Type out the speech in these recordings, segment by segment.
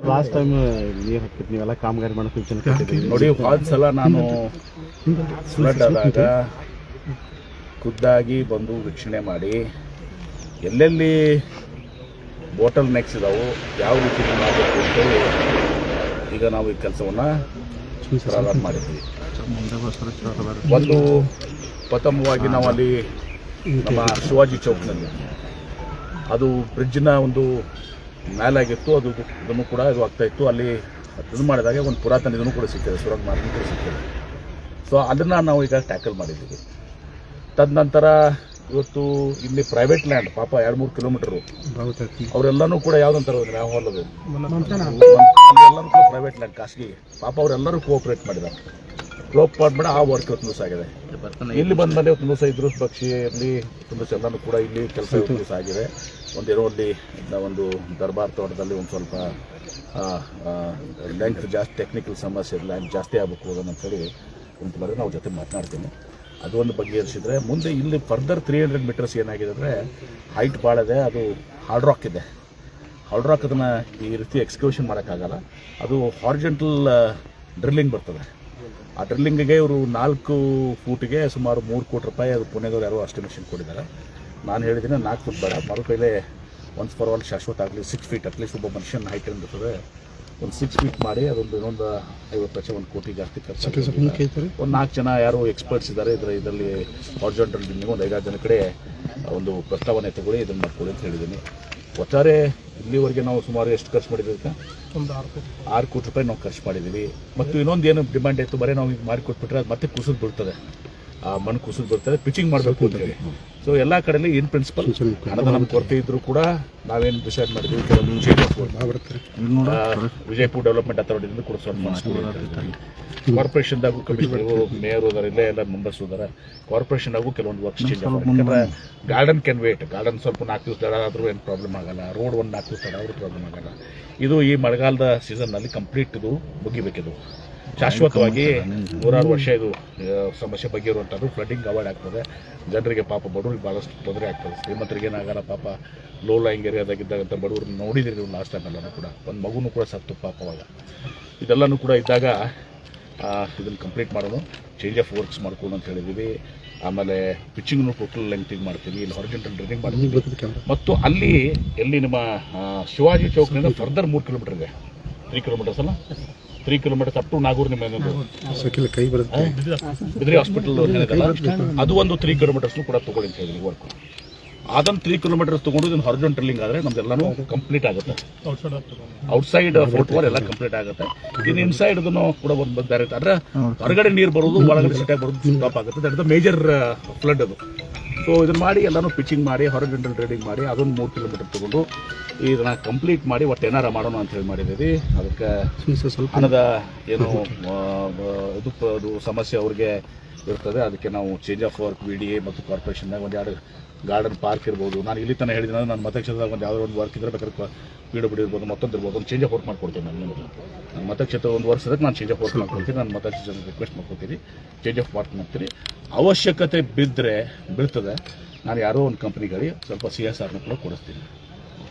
Last time ನೀರು ಹಾಕಿತ್ತು, ನೀವೆಲ್ಲ ಕಾಮಗಾರಿ ಮಾಡೋಕೆ ನೋಡಿ. ಹೋದ ಸಲ ನಾನು ಫ್ಲಡ್ ಆದಾಗ ಖುದ್ದಾಗಿ ಬಂದು ವೀಕ್ಷಣೆ ಮಾಡಿ ಎಲ್ಲೆಲ್ಲಿ ಬಾಟಲ್ ನೆಕ್ಸ್ ಇದಾವೆ, ಯಾವ ರೀತಿ ಮಾಡಬೇಕು ಅಂತೇಳಿ ಈಗ ನಾವು ಈ ಕೆಲಸವನ್ನು ಪ್ರಾರಂಭ ಮಾಡಿದ್ವಿ. ಒಂದು ಪ್ರಥಮವಾಗಿ ನಾವು ಅಲ್ಲಿ ನಮ್ಮ ಶಿವಾಜಿ ಚೌಕ್ನಲ್ಲಿ ಅದು ಬ್ರಿಡ್ಜ್ನ ಒಂದು ಮೇಲಾಗಿತ್ತು, ಅದನ್ನು ಕೂಡ ಇದು ಆಗ್ತಾಯಿತ್ತು. ಅಲ್ಲಿ ಇದು ಮಾಡಿದಾಗ ಒಂದು ಪುರಾತನ ಇದನ್ನು ಕೂಡ ಸಿಕ್ಕಿದೆ, ಸುರಂಗ ಮಾರ್ಗ ಕೂಡ ಸಿಕ್ಕಿದೆ. ಸೊ ಅದನ್ನು ನಾವು ಈಗ ಟ್ಯಾಕಲ್ ಮಾಡಿದ್ದೀವಿ. ತದನಂತರ ಇವತ್ತು ಇಲ್ಲಿ ಪ್ರೈವೇಟ್ ಲ್ಯಾಂಡ್ ಪಾಪ 2-3 ಕಿಲೋಮೀಟರು ಅವರೆಲ್ಲನೂ ಕೂಡ ಯಾವುದಂತಾರೆ ನಾವು ಹೊಲದು ಅಲ್ಲೆಲ್ಲರೂ ಕೂಡ ಪ್ರೈವೇಟ್ ಲ್ಯಾಂಡ್ ಖಾಸಗಿ ಪಾಪ ಅವರೆಲ್ಲರೂ ಕೋಆಪರೇಟ್ ಮಾಡಿದ್ದಾರೆ. ಮಾಡಿ ಆ ವರ್ಕ್ ಇವತ್ತು ದಿವಸ ಆಗಿದೆ. ಇಲ್ಲಿ ಬಂದ ಮೇಲೆ ಇವತ್ತು ದಿವಸ ಇದ್ರು ಪಕ್ಷಿ ಇರಲಿ ಒಂದು ದಿವಸ ಎಲ್ಲನೂ ಕೂಡ ಇಲ್ಲಿ ಕೆಲಸ ಇವತ್ತು ದಿವಸ ಆಗಿದೆ. ಒಂದೇನೋ ಅಲ್ಲಿ ಒಂದು ದರ್ಬಾರ್ ತೋಟದಲ್ಲಿ ಒಂದು ಸ್ವಲ್ಪ ಲೆಂತ್ ಜಾಸ್ತಿ ಟೆಕ್ನಿಕಲ್ ಸಮಸ್ಯೆ ಲ್ಯಾಂಡ್ ಜಾಸ್ತಿ ಆಗಬೇಕು ಅದನ್ನಂತೇಳಿ ಒಂದು ಬಾರಿ ನಾವು ಜೊತೆ ಮಾತನಾಡ್ತೀನಿ. ಅದು ಒಂದು ಬಗೆಹರಿಸಿದ್ರೆ ಮುಂದೆ ಇಲ್ಲಿ ಫರ್ದರ್ 300 ಮೀಟರ್ಸ್ ಏನಾಗಿದೆ ಅಂದರೆ ಹೈಟ್ ಭಾಳ ಇದೆ. ಅದು ಹಾರ್ಡ್ ರಾಕ್ ಇದೆ. ಹಾರ್ಡ್ ರಾಕ್ ಅದನ್ನು ಈ ರೀತಿ ಎಕ್ಸ್ಕ್ಯೂಷನ್ ಮಾಡೋಕ್ಕಾಗಲ್ಲ. ಅದು ಹಾರ್ಜೆಂಟಲ್ ಡ್ರಿಲ್ಲಿಂಗ್ ಬರ್ತದೆ. ಆ ಡ್ರಿಲ್ಲಿಂಗಿಗೆ ಇವರು 4 ಫೂಟಿಗೆ ಸುಮಾರು 3 ಕೋಟಿ ರೂಪಾಯಿ ಅದು ಪುಣೆದವ್ರು ಯಾರೋ ಎಸ್ಟಿಮೇಷನ್ ಕೊಟ್ಟಿದ್ದಾರೆ. ನಾನು ಹೇಳಿದ್ದೀನಿ 4 ಫುಟ್ ಬೇಡ, ಮರು ಕೈಲೇ ಒನ್ಸ್ ಫಾರ್ ಆಲ್ ಶಾಶ್ವತ ಆಗಲಿ 6 ಫೀಟ್ ಅಟ್ಲೀಸ್ಟ್ ಒಬ್ಬ ಮನುಷ್ಯನ ಹೈಟ್ ಇರ್ತದೆ. ಒಂದು 6 ಫೀಟ್ ಮಾಡಿ ಅದೊಂದು ಇನ್ನೊಂದು 50 ಲಕ್ಷ 1 ಕೋಟಿ ಜಾಸ್ತಿ ಖರ್ಚು. ಒಂದು 4 ಜನ ಯಾರು ಎಕ್ಸ್ಪರ್ಟ್ಸ್ ಇದ್ದಾರೆ ಇದರಲ್ಲಿ ಹಾರ್ಜೆಂಟಲ್ ಡ್ರಿಲ್ಲಿಂಗ್ ಒಂದು 5-6 ಜನ ಕಡೆ ಒಂದು ಪ್ರಸ್ತಾವನೆ ತಗೊಳ್ಳಿ ಇದನ್ನು ಮಾಡ್ಕೊಳ್ಳಿ ಅಂತ ಹೇಳಿದ್ದೀನಿ. ಒಟ್ಟಾರೆ ಇಲ್ಲಿವರೆಗೆ ನಾವು ಸುಮಾರು ಎಷ್ಟು ಖರ್ಚು ಮಾಡಿದ್ದೀವಿ? ಒಂದು 6 ಕೋಟಿ ರೂಪಾಯಿ ನಾವು ಖರ್ಚು ಮಾಡಿದ್ದೀವಿ. ಮತ್ತು ಇನ್ನೊಂದು ಏನು ಡಿಮ್ಯಾಂಡ್ ಇತ್ತು, ಬರೀ ನಾವು ಈಗ ಮಾಡಿಕೊಟ್ಬಿಟ್ರೆ ಅದು ಮತ್ತೆ ಕುಸಿದು ಬೀಳ್ತದೆ, ಆ ಮಣ್ಣು ಕುಸಿದು ಬೀಳ್ತದೆ, ಪಿಚಿಂಗ್ ಮಾಡಬೇಕು ಅಂತ ಹೇಳಿ. ಸೊ ಎಲ್ಲ ಕಡೆಯಲ್ಲಿ ಇನ್ ಪ್ರಿನ್ಸಿಪಲ್ ಹಣದ ನಮ್ಮ ಕೊರತೆ ಇದ್ದರೂ ಕೂಡ ನಾವೇನು ಡಿಸೈಡ್ ಮಾಡಿದ್ವಿ, ಕೆಲವೊಂದು ವಿಜಯಪುರ ಡೆವಲಪ್ಮೆಂಟ್ ಅಥಾರಿಟಿಯಿಂದ ಕೂಡ ಕಾರ್ಪೊರೇಷನ್ದಾಗೂ ಕಮಿಷನರ್ಗಳು ಮೇಯರ್ ಹೋದಾರೆ, ಇಲ್ಲೇ ಎಲ್ಲ ಮೆಂಬರ್ಸ್ ಹೋದಾರೆ. ಕಾರ್ಪೊರೇಷನ್ದಾಗೂ ಕೆಲವೊಂದು ವರ್ಕ್ಸ್ ಚೇಂಜ್ ಮಾಡಿ. ಯಾಕಂದರೆ ಗಾರ್ಡನ್ ಕ್ಯಾನ್ ವೇಟ್. ಗಾರ್ಡನ್ ಸ್ವಲ್ಪ 4 ದಿವಸ ತಡ ಆದರೂ ಏನು ಪ್ರಾಬ್ಲಮ್ ಆಗಲ್ಲ. ರೋಡ್ ಒಂದು 4 ದಿವಸ ತಡ ಆದರೂ ಪ್ರಾಬ್ಲಮ್ ಆಗಲ್ಲ. ಇದು ಈ ಮಳೆಗಾಲದ ಸೀಸನ್ನಲ್ಲಿ ಕಂಪ್ಲೀಟ್ ಇದು ಮುಗಿಬೇಕಿದು ಶಾಶ್ವತವಾಗಿ 100 ವರ್ಷ ಇದು ಸಮಸ್ಯೆ ಬಗೆಯಿರುವಂಥದ್ದು. ಫ್ಲಡ್ಡಿಂಗ್ ಅವಾಯ್ಡ್ ಆಗ್ತದೆ. ಜನರಿಗೆ ಪಾಪ ಬಡವರಿಗೆ ಭಾಳಷ್ಟು ತೊಂದರೆ ಆಗ್ತದೆ. ಶ್ರೀಮಂತರಿಗೆ ಏನಾಗಲ್ಲ, ಪಾಪ ಲೋ ಲೈಂಗ್ ಏರಿಯಾದಾಗಿದ್ದಂಥ ಬಡವರು ನೋಡಿದಿರಿ ನೀವು ಲಾಸ್ಟ್ ಟೈಮ್ ಎಲ್ಲನೂ ಕೂಡ. ಒಂದು ಮಗುನೂ ಕೂಡ ಸತ್ತು ಪಾಪವಾಗ. ಇದೆಲ್ಲನೂ ಕೂಡ ಇದ್ದಾಗ ಇದನ್ನು ಕಂಪ್ಲೀಟ್ ಮಾಡೋದು, ಚೇಂಜ್ ಆಫ್ ವರ್ಕ್ಸ್ ಮಾಡ್ಕೊಂಡು ಅಂತ ಹೇಳಿದ್ದೀವಿ. ಆಮೇಲೆ ಪಿಚ್ಚಿಂಗ್ನು ಟೋಟಲ್ ಲೆಂಗ್ತಿಂಗ್ ಮಾಡ್ತೀವಿ, ಇಲ್ಲಿ ಹಾರಿಜಾಂಟಲ್ ಡ್ರಿಲ್ಲಿಂಗ್ ಮಾಡ್ತೀವಿ. ಮತ್ತು ಅಲ್ಲಿ ಎಲ್ಲಿ ನಿಮ್ಮ ಶಿವಾಜಿ ಚೌಕ್ನಿಂದ ಫರ್ದರ್ 3 ಕಿಲೋಮೀಟರ್ ಇದೆ. 3 ಕಿಲೋಮೀಟರ್ಸ್ ಅಲ್ಲ, 3 ಕಿಲೋಮೀಟರ್ಸ್ ಅಪ್ ಟು ನಾಗೂರ್ ನಿಮ್ಮ ಬಿದ್ರಿ ಹಾಸ್ಪಿಟಲ್ ಏನಿದೆಲ್ಲ ಅದು ಒಂದು 3 ಕಿಲೋಮೀಟರ್ಸ್ನು ಕೂಡ ತೊಗೊಳ್ಳಿ ಅಂತ ಹೇಳಿದ್ವಿ ವರ್ಕ್. ಅದನ್ನು 3 ಕಿಲೋಮೀಟರ್ಸ್ ತೊಗೊಂಡು ಇದನ್ನು ಹಾರಿಜಾಂಟಲ್ ಡ್ರಿಲ್ಲಿಂಗ್ ಆದರೆ ನಮ್ದೆಲ್ಲನೂ ಕಂಪ್ಲೀಟ್ ಆಗುತ್ತೆ. ಔಟ್ಸೈಡ್ ಫುಟ್ವರ್ ಎಲ್ಲ ಕಂಪ್ಲೀಟ್ ಆಗುತ್ತೆ. ಇನ್ನು ಇನ್ಸೈಡ್ ಅದನ್ನು ಕೂಡ ಒಂದು ಬೇರೆ ಆದರೆ ಹೊರಗಡೆ ನೀರು ಬರೋದು, ಒಳಗಡೆ ಸಿಟಿಯಾಗಿ ಬರೋದು ಸ್ಟಾಪ್ ಆಗುತ್ತೆ. That is the major flood ಅದು. ಸೊ ಇದನ್ನು ಮಾಡಿ ಎಲ್ಲನೂ ಪಿಚಿಂಗ್ ಮಾಡಿ ಹಾರಿಜಾಂಟಲ್ ಡ್ರಿಲ್ಲಿಂಗ್ ಮಾಡಿ ಅದೊಂದು 3 ಕಿಲೋಮೀಟರ್ ತೊಗೊಂಡು ಇದನ್ನು ಕಂಪ್ಲೀಟ್ ಮಾಡಿ ಒಟ್ಟು ಏನಾರ ಮಾಡೋಣ ಅಂತ ಹೇಳಿ ಮಾಡಿದ್ದೀವಿ. ಅದಕ್ಕೆ ಹಣದ ಏನು ಅದು ಸಮಸ್ಯೆ ಅವ್ರಿಗೆ ಇರ್ತದೆ. ಅದಕ್ಕೆ ನಾವು ಚೇಂಜ್ ಆಫ್ ವರ್ಕ್ VDA ಮತ್ತು ಕಾರ್ಪೊರೇಷನ್ನಾಗ ಒಂದು 2 ಗಾರ್ಡನ್ ಪಾರ್ಕ್ ಇರ್ಬೋದು. ನಾನು ಇಲ್ಲಿ ತನಕ ಹೇಳಿದ್ದೀನಿ, ನಾನು ಮತಕ್ಷೇತ್ರದಾಗ ಒಂದು ಯಾವುದೋ ಒಂದು ವರ್ಕ್ ಇದ್ದರೆ ಬೇಕಾದ್ರೆ PWD ಇರ್ಬೋದು, ಮತ್ತೊಂದು ಇರ್ಬೋದು, ಒಂದು ಚೇಂಜ್ ಆಫ್ ವರ್ಕ್ ಮಾಡ್ಕೊಡ್ತೀನಿ. ನಾನು ಮತಕ್ಷೇತ್ರ ಒಂದು ವರ್ಷದಕ್ಕೆ ನಾನು ಚೇಂಜ್ ಆಫ್ ವರ್ಕ್ ಮಾಡ್ಕೊಡ್ತೀನಿ. ನಾನು ಮತಕ್ಷೇತ್ರ ರಿಕ್ವೆಸ್ಟ್ ಮಾಡ್ಕೊತೀನಿ, ಚೇಂಜ್ ಆಫ್ ವರ್ಕ್ ಮಾಡ್ತೀನಿ. ಅವಶ್ಯಕತೆ ಬಿದ್ದರೆ ಬೀಳ್ತದೆ, ನಾನು ಯಾರೋ ಒಂದು ಕಂಪ್ನಿಗಳಿಗೆ ಸ್ವಲ್ಪ CSRನೂ ಕೂಡ ಕೊಡಿಸ್ತೀನಿ.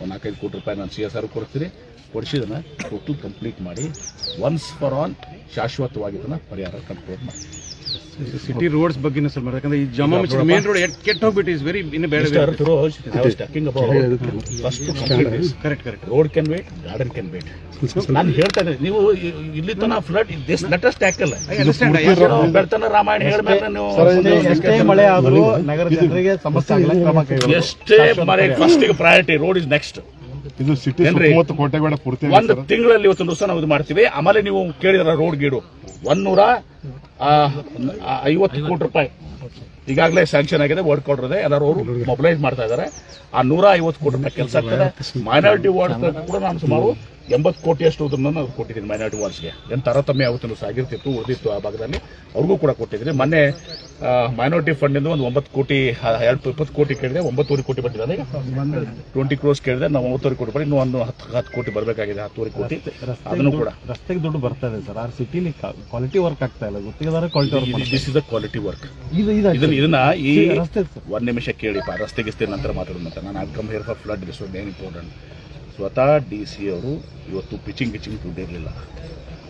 ಒಂದು 4-5 ಕೋಟಿ ರೂಪಾಯಿ ನಾನು CSR ಕೊಡ್ತೀನಿ. ಕೊಡಿಸಿದನ್ನು ಟೋಟಲ್ ಕಂಪ್ಲೀಟ್ ಮಾಡಿ ಒನ್ಸ್ ಫಾರ್ ಆಲ್ ಶಾಶ್ವತವಾಗಿ ಇದನ್ನು ಪರಿಹಾರ ಕಂಡುಕೊಂಡು ಮಾಡಿ. ಸಿಟಿ ರೋಡ್ಸ್ ಬಗ್ಗೆ ಸರ್, ಯಾಕಂದ್ರೆ ಈ ಜಾಮಾ ಮಸ್ಜಿದ್ ಮೇನ್ ರೋಡ್ ಕೆಟ್ಟ ಹೋಗ್ಬಿಟ್ಟು is very in bad way. Correct. Road can wait, garden can wait. ನಾನು ಹೇಳ್ತಾ ಇದ್ದೀನಿ, ನೀವು ಇಲ್ಲಿ ತನಕ flood this let us tackle. ಬೆಳ್ತನ ರಾಮಾಯಣ ಹೇಳಿದ್ಮೇಲೆ ನೀವು ಎಷ್ಟೇ ಮಳೆ ಆದರೂ ನಗರ ಜನರಿಗೆ ಸಮಸ್ಯೆ ಆಗಿಲ್ಲ, ಕ್ರಮ ಕೈಗೊಳ್ಳಿ. ಎಷ್ಟೇ ಮಳೆ ಫಸ್ಟಿಗೆ ಪ್ರಯಾರಿಟಿ, ರೋಡ್ ಇಸ್ ನೆಕ್ಸ್ಟ್. ಇದು ಸಿಟಿ ಕೋಟೆಗಳ ಪೂರ್ತಿ ಒಂದು ತಿಂಗಳಲ್ಲಿ ಇವತ್ತು ದಿವಸ ನಾವು ಇದು ಮಾಡ್ತೀವಿ. ಆಮೇಲೆ ನೀವು ಕೇಳಿದ್ರ ರೋಡ್ ಗೀಡು 150 ಕೋಟಿ ರೂಪಾಯಿ ಈಗಾಗಲೇ ಸ್ಯಾಂಕ್ಷನ್ ಆಗಿದೆ. ವರ್ಕ್ ಆರ್ಡರ್ ಇದೆ, ಎಲ್ಲರೂ ಅವರು ಮೊಬಿಲೈಸ್ ಮಾಡ್ತಾ ಇದ್ದಾರೆ. ಆ 150 ಕೋಟಿ ರೂಪಾಯಿ ಕೆಲಸ ಆಗ್ತದೆ. ಮೈನಾರಿಟಿ ವಾರ್ಡ್ಸ್ ಕೂಡ ನಾನು ಸುಮಾರು 80 ಕೋಟಿಯಷ್ಟು ಅದನ್ನು ಕೊಟ್ಟಿದ್ದೀನಿ ಮೈನಾರಿಟಿ ವಾರ್ಡ್ಸ್ಗೆ. ಏನು ತಾರತಮ್ಯ ಯಾವತ್ತೂ ಆಗಿರ್ತಿತ್ತು, ಉಳಿದಿತ್ತು ಆ ಭಾಗದಲ್ಲಿ, ಅವ್ರಿಗೂ ಕೂಡ ಕೊಟ್ಟಿದ್ದೀನಿ. ಮೊನ್ನೆ ಮೈನಾರಿಟಿ ಫಂಡಿಂದ ಒಂದು 9 ಕೋಟಿ 20 ಕೋಟಿ ಕೇಳಿದೆ, 9.5 ಕೋಟಿ ಬಂದಿದೆ. 20 ಕ್ರೋರ್ಸ್ ಕೇಳಿದೆ, ನಾವು 9.5 ಕೋಟಿ ಬರೀ ಇನ್ನೂ ಒಂದು 10 ಕೋಟಿ ಬರಬೇಕಾಗಿದೆ, 10.5 ಕೋಟಿ. ಅದನ್ನು ಕೂಡ ರಸ್ತೆಗೆ ದುಡ್ಡು ಬರ್ತಾ ಇದೆ ಸರ್. ಆ ಸಿಟಿಲಿ ಕ್ವಾಲಿಟಿ ವರ್ಕ್ ಆಗ್ತಾ ಇಲ್ಲ, ಗೊತ್ತಿದ್ದಾರೆ quality work. This is the quality work. ಇದನ್ನ ಈ 1 ನಿಮಿಷ ಕೇಳಿಪ್ಪ, ರಸ್ತೆ ಗಿಸ್ತೆ ನಂತರ ಮಾತಾಡೋಣ. ನಾನು I come here for flood, this was very important. ಸ್ವತಃ DC ಅವರು ಇವತ್ತು ಪಿಚಿಂಗ್ ದುಡ್ಡಿರಲಿಲ್ಲ,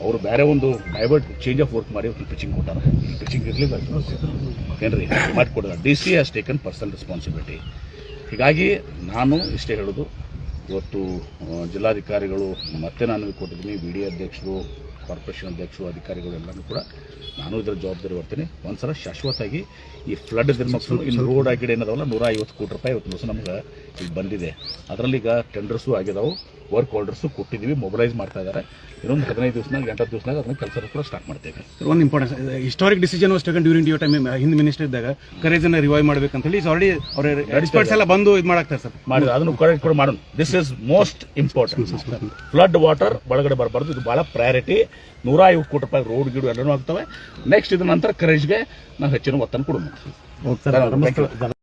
ಅವರು ಬೇರೆ ಒಂದು ಡೈವರ್ಟ್ ಚೇಂಜ್ ಆಫ್ ವರ್ಕ್ ಮಾಡಿ ಇವತ್ತು ಪಿಚಿಂಗ್ ಕೊಟ್ಟಾರ. ಈ ಪಿಚಿಂಗ್ ಇರಲಿಲ್ಲ ಏನ್ರಿ ಮಾಡಿಕೊಡೋಣ. DC has taken personal responsibility. ಹೀಗಾಗಿ ನಾನು ಇಷ್ಟೇ ಹೇಳೋದು, ಇವತ್ತು ಜಿಲ್ಲಾಧಿಕಾರಿಗಳು ಮತ್ತೆ ನಾನು ಕೊಟ್ಟಿದ್ದೀನಿ, BD ಅಧ್ಯಕ್ಷರು, ಕಾರ್ಪೊರೇಷನ್ ಅಧ್ಯಕ್ಷರು, ಅಧಿಕಾರಿಗಳು ಎಲ್ಲರೂ ಕೂಡ ನಾನು ಇದರ ಜವಾಬ್ದಾರಿ ಬರ್ತೀನಿ. ಒಂದ್ಸಲ ಶಾಶ್ವತವಾಗಿ ಈ ಫ್ಲಡ್ ನಿರ್ಮಕ್ಸು ಇನ್ನು ರೋಡ್ ಆಗಿಡೆ ಏನದವಲ್ಲ 150 ಕೋಟಿ ರೂಪಾಯಿ ಇವತ್ತು ದಿವಸ ನಮ್ಗೆ ಈಗ ಬಂದಿದೆ. ಅದರಲ್ಲಿ ಈಗ ಟೆಂಡರ್ಸು ಆಗಿದಾವೆ, ವರ್ಕ್ ಆರ್ಡರ್ಸು ಕೊಟ್ಟಿದ್ದೀವಿ, ಮೊಬಿಲೈಸ್ ಮಾಡ್ತಾ ಇದ್ದಾರೆ. ಇನ್ನೊಂದು 15 ದಿವಸನಾಗ 8 ದಿವಸನಾಗ ಅದನ್ನ ಕೆಲಸ ಕೂಡ ಸ್ಟಾರ್ಟ್ ಮಾಡ್ತೇವೆ. ಒಂದು important historic decision was taken during your time. ಹಿಂದೆ ಮಿನಿಸ್ಟರ್ ಇದ್ದಾಗ ಕರೇಜನ್ನು ರಿವೈವ್ ಮಾಡಬೇಕಂತ ಹೇಳಿ ಆಲ್ರೆಡಿ ಅವ್ರ ಎಕ್ಸ್ಪರ್ಟ್ಸ್ ಎಲ್ಲ ಬಂದು ಇದು ಮಾಡಾಕ್ತಾರೆ ಸರ್. ಮಾಡಿದ್ರೆ ಅದನ್ನು ಕರೆಕ್ಟ್ ಕೂಡ ಮಾಡೋಣ. This is most important. Flood water ಒಳಗಡೆ ಬರಬಾರ್ದು, ಇದು ಭಾಳ ಪ್ರಯಾರಿಟಿ. 150 ಕೋಟಿ ರೂಪಾಯಿ ರೋಡ್ ಗಿಡು ಎಲ್ಲನೂ ಆಗ್ತವೆ. ನೆಕ್ಸ್ಟ್ ಇದ್ರ ನಂತರ ಕರೇಜ್ಗೆ ನಾವು ಹೆಚ್ಚಿನ ಒತ್ತನ್ನು ಕೊಡೋಣ.